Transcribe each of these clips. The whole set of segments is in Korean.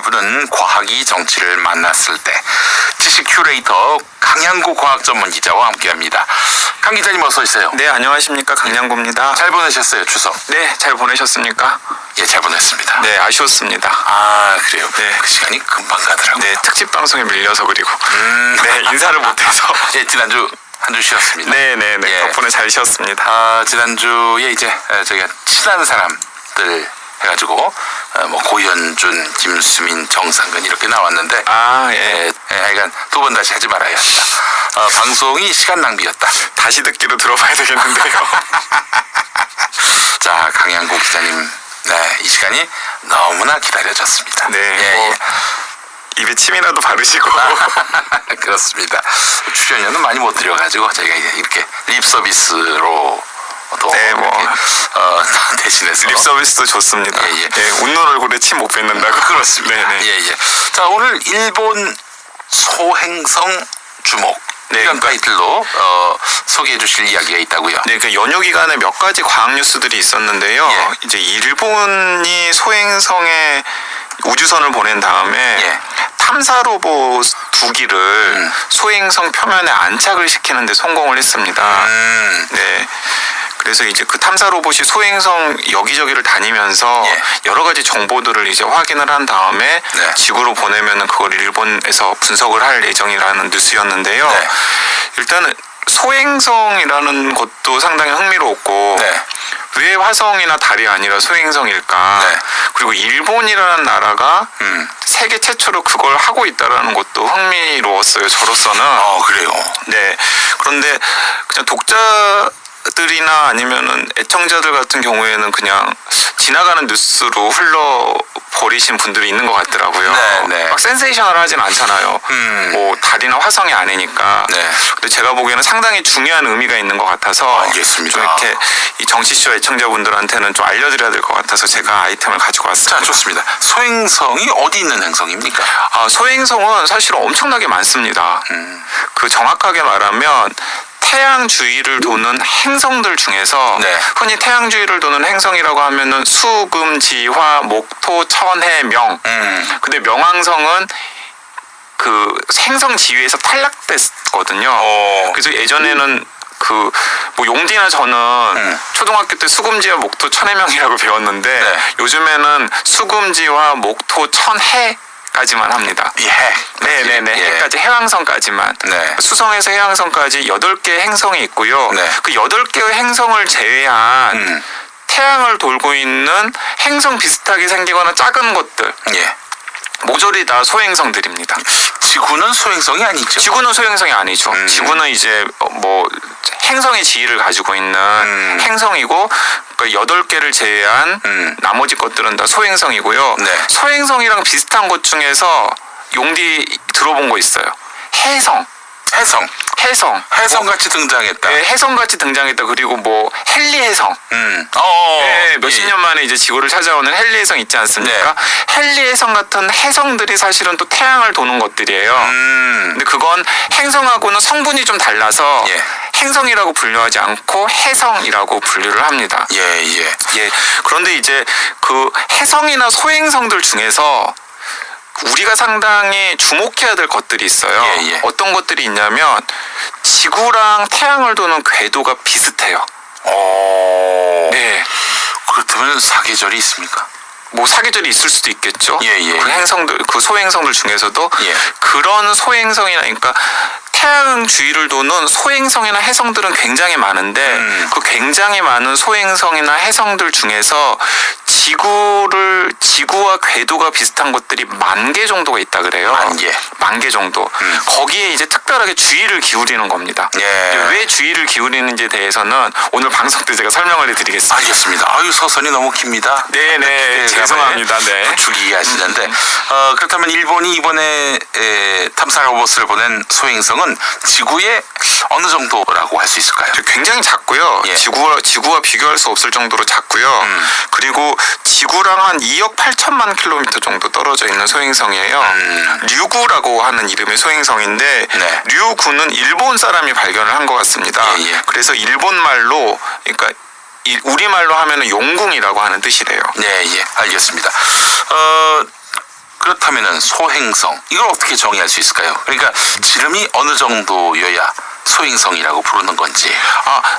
1부는 과학이 정치를 만났을 때 지식 큐레이터 강양구 과학전문기자와 함께합니다. 강 기자님 어서 오세요. 네, 안녕하십니까. 강양구입니다. 잘 보내셨어요, 추석? 네, 잘 보내셨습니까? 예, 잘 보냈습니다. 네, 아쉬웠습니다. 아, 그래요? 네. 그 시간이 금방 가더라고요. 네, 특집 방송에 밀려서 그리고 네, 인사를 못해서 예, 지난주 한 주 쉬었습니다. 네, 예. 덕분에 잘 쉬었습니다. 지난주에 이제 저희가 친한 사람들 해가지고 뭐 고현준, 김수민, 정상근 이렇게 나왔는데 하여간 두 번 다시 하지 말아야 한다. 방송이 시간 낭비였다. 다시 듣기로 들어봐야 되겠는데요. 자, 강양구 기자님, 네, 이 시간이 너무나 기다려졌습니다. 네, 뭐 입에 침이라도 바르시고. 그렇습니다. 출연료는 많이 못 드려가지고 저희가 이렇게 립 서비스로 또 네, 대신해서 립 서비스도 좋습니다. 예. 네, 웃는 얼굴에 침 못 뱉는다고. 그렇습니다. 네. 예. 자, 오늘 일본 소행성 주목 이런 타이틀로 소개해 주실 이야기가 있다고요. 네, 그 연휴 기간에 몇 가지 과학 뉴스들이 있었는데요. 예. 이제 일본이 소행성에 우주선을 보낸 다음에 탐사 로봇 2기를 소행성 표면에 안착을 시키는 데 성공을 했습니다. 네. 그래서 이제 그 탐사 로봇이 소행성 여기저기를 다니면서 여러 가지 정보들을 이제 확인을 한 다음에 지구로 보내면은 그걸 일본에서 분석을 할 예정이라는 뉴스였는데요. 일단은 소행성이라는 것도 상당히 흥미로웠고 왜 화성이나 달이 아니라 소행성일까? 그리고 일본이라는 나라가 세계 최초로 그걸 하고 있다라는 것도 흥미로웠어요. 저로서는. 그래요. 네. 그런데 그냥 독자들이나 아니면은 애청자들 같은 경우에는 그냥 지나가는 뉴스로 흘러버리신 분들이 있는 것 같더라고요. 막 센세이셔널 하진 않잖아요. 뭐 달이나 화성이 아니니까. 근데 제가 보기에는 상당히 중요한 의미가 있는 것 같아서 알겠습니다. 좀 이렇게 이 정치쇼 애청자분들한테는 좀 알려드려야 될 것 같아서 제가 아이템을 가지고 왔습니다. 자, 좋습니다. 소행성이 어디 있는 행성입니까? 소행성은 사실은 엄청나게 많습니다. 그 정확하게 말하면 태양 주위를 도는 행성들 중에서 흔히 태양 주위를 도는 행성이라고 하면은 수, 금, 지, 화, 목, 토, 천, 해, 명. 근데 명왕성은 그 행성 지위에서 탈락됐거든요. 그래서 예전에는 뭐 용디나 저는 초등학교 때 수금지와 목토 천해명이라고 배웠는데 요즘에는 수금지와 목토 천해 까지만 합니다. 네네네. 해까지 해왕성까지만. 수성에서 해왕성까지 8개 행성이 있고요. 그 8개의 행성을 제외한 태양을 돌고 있는 행성 비슷하게 생기거나 작은 것들. 모조리 다 소행성들입니다. 지구는 소행성이 아니죠? 지구는 소행성이 아니죠. 지구는 이제 뭐 행성의 지위를 가지고 있는 행성이고 그러니까 8개를 제외한 나머지 것들은 다 소행성이고요. 소행성이랑 비슷한 것 중에서 용디 들어본 거 있어요. 해성. 해성같이 등장했다. 네, 해성같이 등장했다. 그리고 뭐 헨리해성. 몇십 년 만에 이제 지구를 찾아오는 헨리해성 있지 않습니까? 헨리해성 같은 해성들이 사실은 또 태양을 도는 것들이에요. 근데 그건 행성하고는 성분이 좀 달라서 행성이라고 분류하지 않고 해성이라고 분류를 합니다. 그런데 이제 그 해성이나 소행성들 중에서 우리가 상당히 주목해야 될 것들이 있어요. 어떤 것들이 있냐면 지구랑 태양을 도는 궤도가 비슷해요. 그렇다면 사계절이 있습니까? 뭐 사계절이 있을 수도 있겠죠. 그 행성들, 그 소행성들 중에서도 그런 소행성이나 그러니까 태양 주위를 도는 소행성이나 해성들은 굉장히 많은데 그 굉장히 많은 소행성이나 해성들 중에서 지구와 궤도가 비슷한 것들이 10,000개 정도가 있다 그래요. 10,000개 정도. 거기에 이제 특별하게 주의를 기울이는 겁니다. 왜 주의를 기울이는지에 대해서는 오늘 방송 때 제가 설명을 해드리겠습니다. 알겠습니다. 서선이 너무 깁니다. 죄송합니다. 부추기게 하시는데 그렇다면 일본이 이번에 탐사 로봇을 보낸 소행성은 지구의 어느 정도라고 할 수 있을까요? 굉장히 작고요. 지구와 비교할 수 없을 정도로 작고요. 그리고 지구랑 한 2억 8천만 킬로미터 정도 떨어져 있는 소행성이에요. 류구라고 하는 이름의 소행성인데 류구는 일본 사람이 발견을 한 것 같습니다. 그래서 일본 말로 그러니까 우리말로 하면은 용궁이라고 하는 뜻이래요. 알겠습니다. 그렇다면은 소행성 이걸 어떻게 정의할 수 있을까요? 그러니까 지름이 어느 정도여야 소행성이라고 부르는 건지.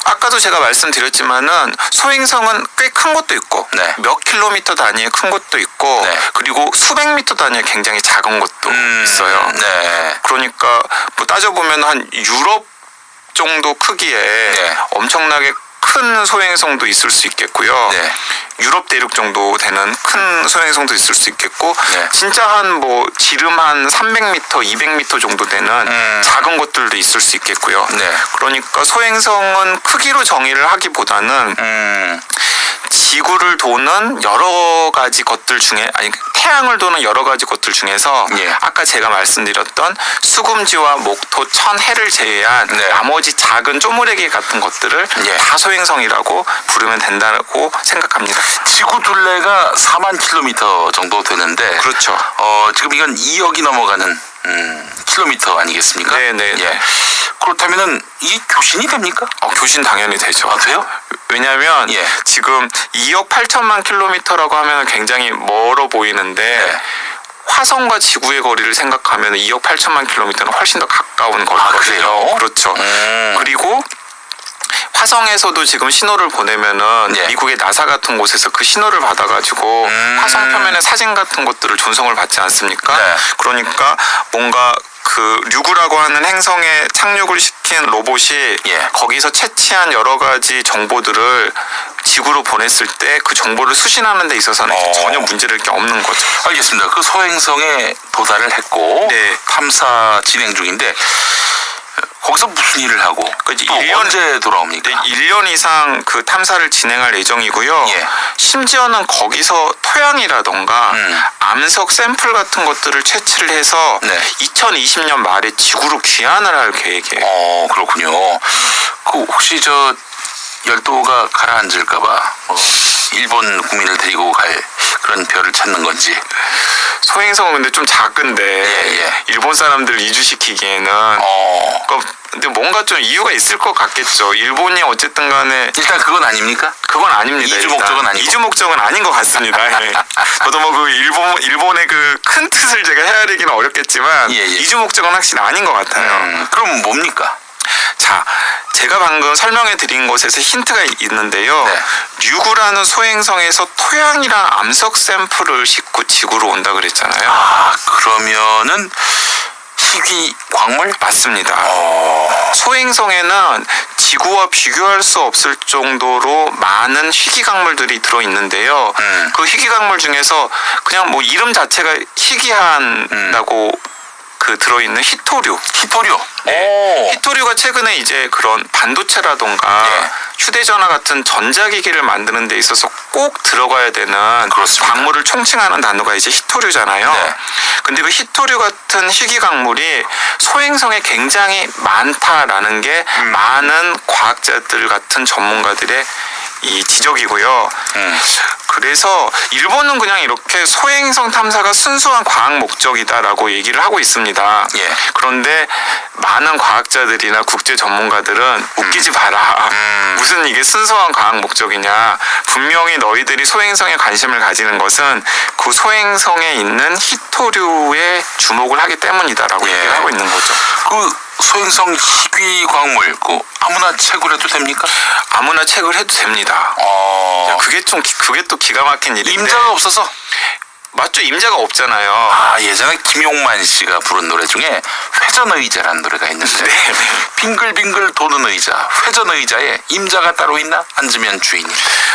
아까도 제가 말씀드렸지만은 소행성은 꽤 큰 것도 있고 네. 몇 킬로미터 단위의 큰 것도 있고 네. 그리고 수백 미터 단위의 굉장히 작은 것도 있어요. 네. 그러니까 뭐 따져보면 한 유럽 정도 크기의 네. 엄청나게 큰 소행성도 있을 수 있겠고요. 네. 유럽 대륙 정도 되는 큰 소행성도 있을 수 있겠고 네. 진짜 한 뭐 지름 한 300m, 200m 정도 되는 작은 것들도 있을 수 있겠고요. 네. 그러니까 소행성은 크기로 정의를 하기보다는 지구를 도는 여러 가지 것들 중에 태양을 도는 여러 가지 것들 중에서 예. 아까 제가 말씀드렸던 수금지와 목토, 천, 해를 제외한 네. 나머지 작은 쪼무레기 같은 것들을 예. 다 소행성이라고 부르면 된다고 생각합니다. 지구 둘레가 4만 킬로미터 정도 되는데 그렇죠. 지금 이건 2억이 넘어가는 킬로미터 아니겠습니까? 네네. 예. 그렇다면은 이게 교신이 됩니까? 교신 당연히 되죠. 돼요? 왜냐하면 예. 지금 2억 8천만 킬로미터라고 하면 굉장히 멀어 보이는데 네. 화성과 지구의 거리를 생각하면 2억 8천만 킬로미터는 훨씬 더 가까운 거거든요. 그래요? 그렇죠. 그리고 화성에서도 지금 신호를 보내면은 예. 미국의 나사 같은 곳에서 그 신호를 받아가지고 화성 표면의 사진 같은 것들을 전송을 받지 않습니까? 네. 그러니까 뭔가 그 류구라고 하는 행성에 착륙을 시킨 로봇이 예. 거기서 채취한 여러 가지 정보들을 지구로 보냈을 때 그 정보를 수신하는 데 있어서는 전혀 문제될 게 없는 거죠. 알겠습니다. 그 소행성에 도달을 했고 네. 탐사 진행 중인데 거기서 무슨 일을 하고 또 1년 언제 돌아옵니까? 1년 이상 그 탐사를 진행할 예정이고요. 예. 심지어는 거기서 토양이라던가 암석 샘플 같은 것들을 채취를 해서 네. 2020년 말에 지구로 귀환을 할 계획이에요. 그렇군요. 그 혹시 저 열도가 가라앉을까봐 일본 국민을 데리고 갈 그런 별을 찾는 건지. 소행성은 근데 좀 작은데 예. 일본 사람들을 이주시키기에는 근데 뭔가 좀 이유가 있을 것 같겠죠. 일본이 어쨌든 간에 일단 그건 아닙니까? 그건 아닙니다. 이주 일단. 목적은 아니고. 이주 목적은 아닌 것 같습니다. 예. 저도 뭐 그 일본의 그 큰 뜻을 제가 헤아리기는 어렵겠지만 예. 이주 목적은 확실히 아닌 것 같아요. 그럼 뭡니까? 자, 제가 방금 설명해 드린 것에서 힌트가 있는데요. 네. 류구라는 소행성에서 토양이랑 암석 샘플을 싣고 지구로 온다 그랬잖아요. 그러면은 희귀 광물? 맞습니다. 소행성에는 지구와 비교할 수 없을 정도로 많은 희귀광물들이 들어있는데요. 그 희귀광물 중에서 그냥 뭐 이름 자체가 희귀한다고 그 들어있는 히토류. 네. 히토류가 최근에 이제 그런 반도체라던가 예. 휴대전화 같은 전자기기를 만드는 데 있어서 꼭 들어가야 되는 그렇습니다. 광물을 총칭하는 단어가 이제 히토류잖아요. 네. 근데 그 히토류 같은 희귀광물이 소행성에 굉장히 많다라는 게 많은 과학자들 같은 전문가들의 이 지적이고요. 그래서 일본은 그냥 이렇게 소행성 탐사가 순수한 과학 목적이다라고 얘기를 하고 있습니다. 예. 그런데 많은 과학자들이나 국제 전문가들은 웃기지 마라. 무슨 이게 순수한 과학 목적이냐. 분명히 너희들이 소행성에 관심을 가지는 것은 그 소행성에 있는 히토류에 주목을 하기 때문이다라고 얘기를 하고 있는 거죠. 그 소행성 희귀 광물 아무나 채굴해도 됩니까? 아무나 채굴 해도 됩니다. 그게 또 기가 막힌 일인데. 임자가 없어서? 맞죠. 임자가 없잖아요. 예전에 김용만 씨가 부른 노래 중에 회전의자라는 노래가 있는데 네. 빙글빙글 도는 의자, 회전의자에 임자가 따로 있나? 앉으면 주인이.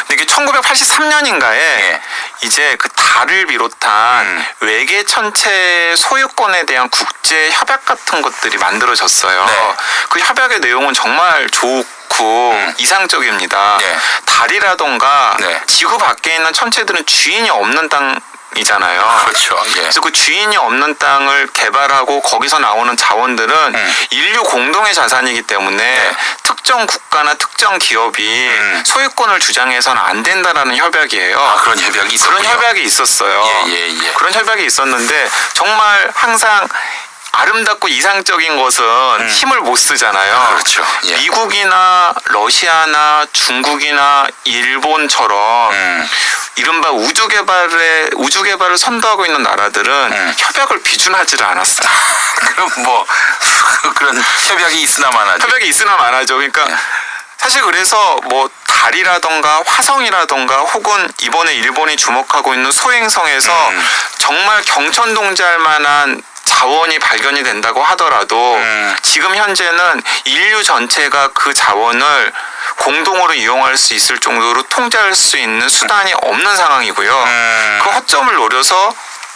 근데 이게 1983년인가에 예. 이제 그 달을 비롯한 외계 천체 소유권에 대한 국제 협약 같은 것들이 만들어졌어요. 네. 그 협약의 내용은 정말 좋고 이상적입니다. 네. 달이라던가 네. 지구 밖에 있는 천체들은 주인이 없는 땅이잖아요. 그렇죠. 예. 그래서 그 주인이 없는 땅을 개발하고 거기서 나오는 자원들은 인류 공동의 자산이기 때문에 네. 특정 국가나 특정 기업이 소유권을 주장해서는 안 된다라는 협약이에요. 그런 협약이 있었군요. 그런 협약이 있었어요. 예. 그런 협약이 있었는데 정말 항상 아름답고 이상적인 것은 힘을 못 쓰잖아요. 그렇죠. 예. 미국이나 러시아나 중국이나 일본처럼 이른바 우주 개발을 선도하고 있는 나라들은 협약을 비준하지를 않았어요. 그럼 뭐 그런 협약이 있으나 마나죠. 협약이 있으나 마나죠. 그러니까 예. 사실 그래서 뭐 달이라던가 화성이라던가 혹은 이번에 일본이 주목하고 있는 소행성에서 정말 경천동지할 만한 자원이 발견이 된다고 하더라도 지금 현재는 인류 전체가 그 자원을 공동으로 이용할 수 있을 정도로 통제할 수 있는 수단이 없는 상황이고요. 그 허점을 노려서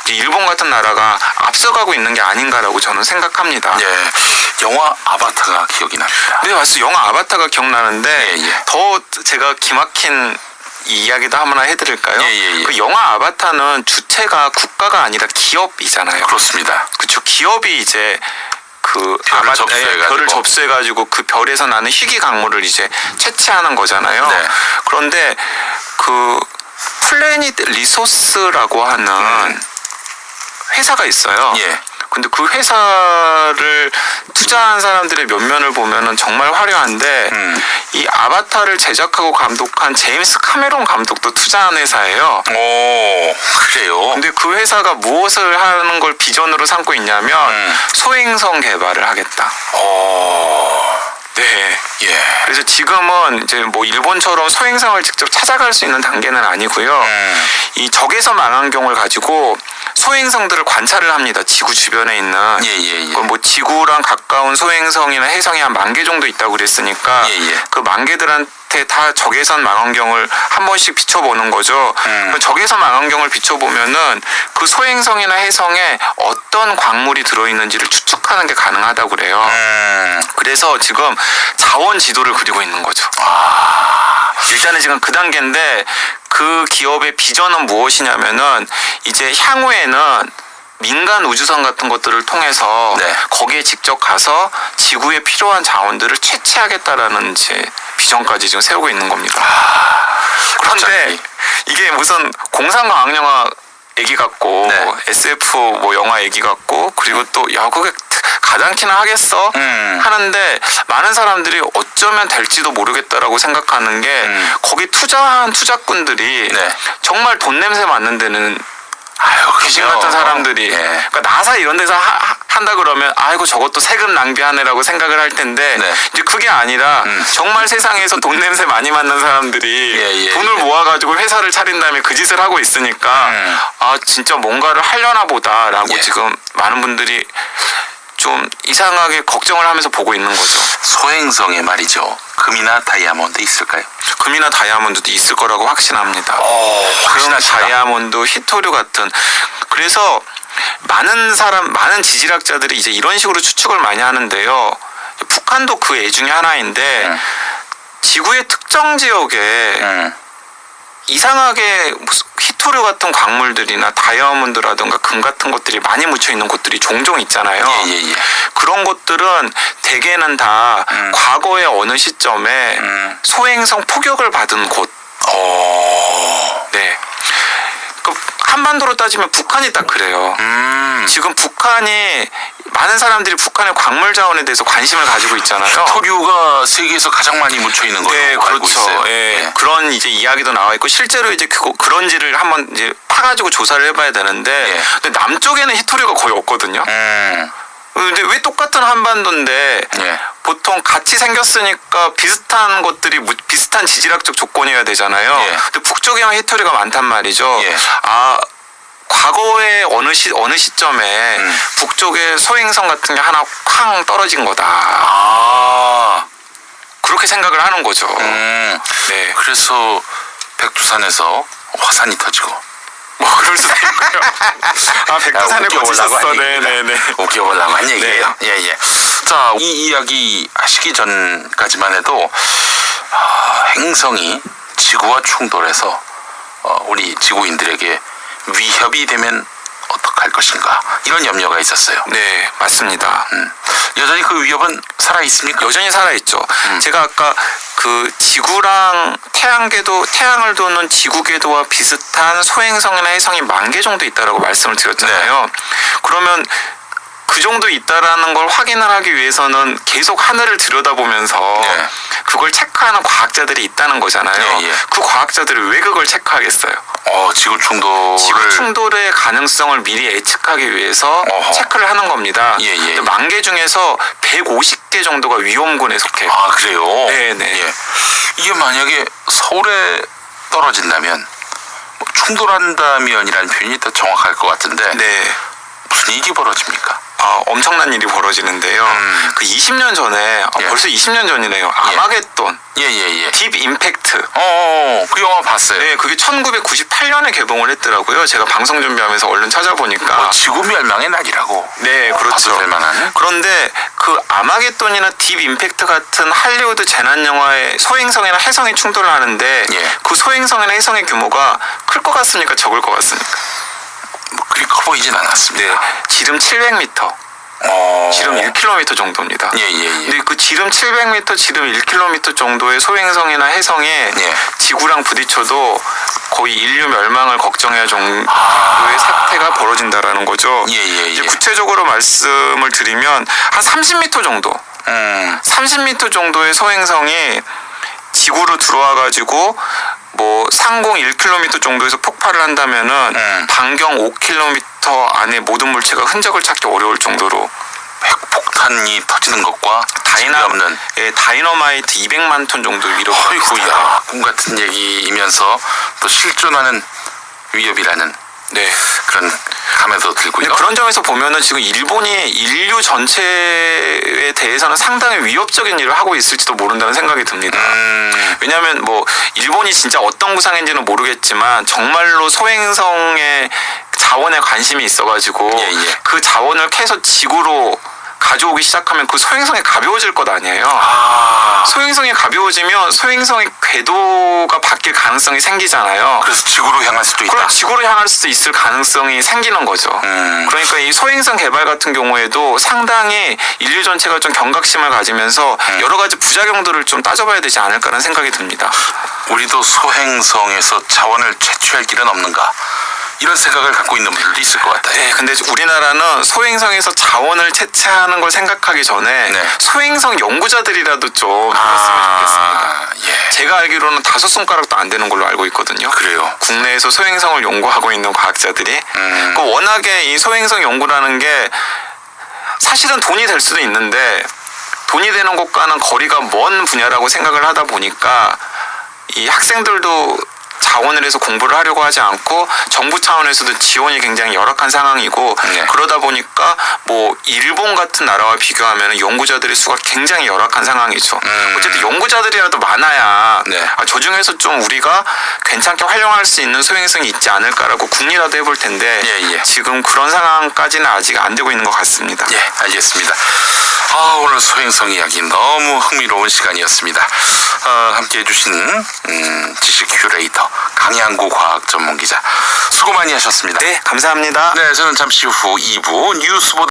일본 같은 나라가 앞서가고 있는 게 아닌가라고 저는 생각합니다. 예. 영화 아바타가 기억이 납니다. 네, 맞습니다. 영화 아바타가 기억나는데 예, 예. 더 제가 기막힌 이야기도 하나 해드릴까요? 예. 그 영화 아바타는 주체가 국가가 아니라 기업이잖아요. 그렇습니다. 그렇죠. 기업이 이제 그 별을 접수해가지고. 별을 접수해가지고 그 별에서 나는 희귀 강물을 이제 채취하는 거잖아요. 네. 그런데 그 플래닛 리소스라고 하는 회사가 있어요. 예. 근데 그 회사를 투자한 사람들의 면면을 보면은 정말 화려한데 이 아바타를 제작하고 감독한 제임스 카메론 감독도 투자한 회사예요. 오, 그래요. 근데 그 회사가 무엇을 하는 걸 비전으로 삼고 있냐면 소행성 개발을 하겠다. 네. 예. 그래서 지금은 이제 뭐 일본처럼 소행성을 직접 찾아갈 수 있는 단계는 아니고요. 이 적외선 망원경을 가지고 소행성들을 관찰을 합니다. 지구 주변에 있는. 예. 뭐 지구랑 가까운 소행성이나 해성이 한 10,000개 정도 있다고 그랬으니까 예. 그 10,000개들한테 다 적외선 망원경을 한 번씩 비춰보는 거죠. 그 적외선 망원경을 비춰보면은 그 소행성이나 해성에 어떤 광물이 들어있는지를 추측하는 게 가능하다고 그래요. 그래서 지금 자원 지도를 그리고 있는 거죠. 일단은 지금 그 단계인데 그 기업의 비전은 무엇이냐면은 이제 향후에는 민간 우주선 같은 것들을 통해서 네. 거기에 직접 가서 지구에 필요한 자원들을 채취하겠다라는 이제 비전까지 지금 세우고 있는 겁니다. 그런데 갑자기. 이게 무슨 공상과학 영화 얘기 같고 네. SF 뭐 영화 얘기 같고 그리고 또 야 그게 가당키나 하겠어 하는데 많은 사람들이 어쩌면 될지도 모르겠다라고 생각하는 게 거기 투자한 투자꾼들이 네. 정말 돈 냄새 맡는 데는 귀신 같은 사람들이 예. 그러니까 나사 이런 데서 한다 그러면 아이고 저것도 세금 낭비하네라고 생각을 할 텐데 네. 이제 그게 아니라 정말 세상에서 돈 냄새 많이 맡는 사람들이 예. 돈을 모아가지고 회사를 차린 다음에 그 짓을 하고 있으니까 아 진짜 뭔가를 하려나 보다라고 예. 지금 많은 분들이 좀 이상하게 걱정을 하면서 보고 있는 거죠. 소행성에 말이죠. 금이나 다이아몬드 있을까요? 금이나 다이아몬드도 있을 거라고 확신합니다. 그럼 확신하시다. 다이아몬드, 히토류 같은 그래서 많은 지질학자들이 이제 이런 식으로 추측을 많이 하는데요. 북한도 그 애 중에 하나인데 지구의 특정 지역에 이상하게 무슨 히토류 같은 광물들이나 다이아몬드라든가 금 같은 것들이 많이 묻혀 있는 곳들이 종종 있잖아요. 예. 그런 것들은 대개는 다 과거의 어느 시점에 소행성 포격을 받은 곳. 네. 그 한반도로 따지면 북한이 딱 그래요. 지금 북한이 많은 사람들이 북한의 광물 자원에 대해서 관심을 가지고 있잖아요. 토류가 세계에서 가장 많이 묻혀 있는 걸로 네, 알고 그렇죠. 있어요. 예, 네. 그런 이제 이야기도 나와 있고 실제로 이제 그런지를 한번 이제 파가지고 조사를 해봐야 되는데 예. 근데 남쪽에는 히토류가 거의 없거든요. 근데 왜 똑같은 한반도인데 예. 보통 같이 생겼으니까 비슷한 것들이 비슷한 지질학적 조건이어야 되잖아요. 예. 근데 북쪽에만 히토류가 많단 말이죠. 예. 과거에 어느 시점에 북쪽에 소행성 같은 게 하나 쾅 떨어진 거다. 그렇게 생각을 하는 거죠. 네. 그래서 백두산에서 화산이 터지고. 뭐 그럴 수도 있고요. 백두산에 꽂히셨어. 네네네. 웃겨보려고 한 얘기예요. 예. 자, 이 이야기 하시기 전까지만 해도 행성이 지구와 충돌해서 우리 지구인들에게 위협이 되면 어떡할 것인가 이런 염려가 있었어요. 네, 맞습니다. 여전히 그 위협은 살아 있습니까? 여전히 살아있죠. 제가 아까 그 지구랑 태양을 도는 지구 궤도와 비슷한 소행성이나 해성이 10,000개 정도 있다라고 말씀을 드렸잖아요. 그러면 그 정도 있다라는 걸 확인을 하기 위해서는 계속 하늘을 들여다보면서 네. 그걸 체크하는 과학자들이 있다는 거잖아요. 예, 예. 그 과학자들이 왜 그걸 체크하겠어요? 지구 충돌을 지구 충돌의 가능성을 미리 예측하기 위해서 어허. 체크를 하는 겁니다. 예, 예. 10,000개 중에서 150개 정도가 위험군에 속해요. 아, 그래요? 네네. 예. 이게 만약에 서울에 떨어진다면 뭐 충돌한다면이라는 표현이 더 정확할 것 같은데 네. 무슨 일이 벌어집니까? 엄청난 일이 벌어지는데요. 그 20년 전에 예. 벌써 20년 전이네요. 아마겟돈, 예. 딥 임팩트. 그 영화 봤어요. 네, 그게 1998년에 개봉을 했더라고요. 제가 방송 준비하면서 얼른 찾아보니까. 지구 멸망의 날이라고. 네, 그렇죠. 봐도 될 만한. 그런데 그 아마겟돈이나 딥 임팩트 같은 할리우드 재난 영화의 소행성이나 해성이 충돌을 하는데 예. 그 소행성이나 해성의 규모가 클 것 같습니까? 적을 것 같습니까? 뭐 그리 커 보이진 않았습니다. 네, 지름 700m. 지름 1km 정도입니다. 예. 근데 그 지름 700m, 지름 1km 정도의 소행성이나 해성에 예. 지구랑 부딪혀도 거의 인류 멸망을 걱정해야 정도의 사태가 벌어진다라는 거죠. 예. 이제 구체적으로 말씀을 드리면 한 30m 정도, 30m 정도의 소행성이 지구로 들어와 가지고 뭐 상공 1km 정도에서 폭발을 한다면은 반경 5km 안에 모든 물체가 흔적을 찾기 어려울 정도로 핵폭탄이 터지는 것과 없는 다이너마이트 200만 톤 정도 위로 어이구야, 꿈 같은 얘기이면서 또 실존하는 위협이라는 네. 그런 감에도 들고요. 그런 점에서 보면은 지금 일본이 인류 전체에 대해서는 상당히 위협적인 일을 하고 있을지도 모른다는 생각이 듭니다. 왜냐하면 뭐 일본이 진짜 어떤 구상인지는 모르겠지만 정말로 소행성의 자원에 관심이 있어가지고 예. 그 자원을 캐서 지구로 가져오기 시작하면 그 소행성이 가벼워질 것 아니에요. 소행성이 가벼워지면 소행성의 궤도가 바뀔 가능성이 생기잖아요. 그래서 지구로 향할 수도 있다. 그럼 지구로 향할 수 있을 가능성이 생기는 거죠. 그러니까 이 소행성 개발 같은 경우에도 상당히 인류 전체가 좀 경각심을 가지면서 여러 가지 부작용들을 좀 따져봐야 되지 않을까라는 생각이 듭니다. 우리도 소행성에서 자원을 채취할 길은 없는가? 이런 생각을 갖고 있는 분들도 있을 것 같아요. 네, 근데 우리나라는 소행성에서 자원을 채취하는 걸 생각하기 전에 네. 소행성 연구자들이라도 좀 했으면 좋겠습니다. 예. 제가 알기로는 5손가락도 안 되는 걸로 알고 있거든요. 그래요. 국내에서 소행성을 연구하고 있는 과학자들이. 그 워낙에 이 소행성 연구라는 게 사실은 돈이 될 수도 있는데 돈이 되는 것과는 거리가 먼 분야라고 생각을 하다 보니까 이 학생들도 자원을 해서 공부를 하려고 하지 않고 정부 차원에서도 지원이 굉장히 열악한 상황이고 네. 그러다 보니까 뭐 일본 같은 나라와 비교하면 연구자들의 수가 굉장히 열악한 상황이죠. 어쨌든 연구자들이라도 많아야 네. 저 중에서 좀 우리가 괜찮게 활용할 수 있는 소행성이 있지 않을까라고 궁리라도 해볼 텐데 예. 지금 그런 상황까지는 아직 안 되고 있는 것 같습니다. 예, 알겠습니다. 오늘 소행성 이야기 너무 흥미로운 시간이었습니다. 함께 해주신 지식 큐레이터 강양구 과학 전문 기자 수고 많이 하셨습니다. 네, 감사합니다. 네, 저는 잠시 후 2부 뉴스보다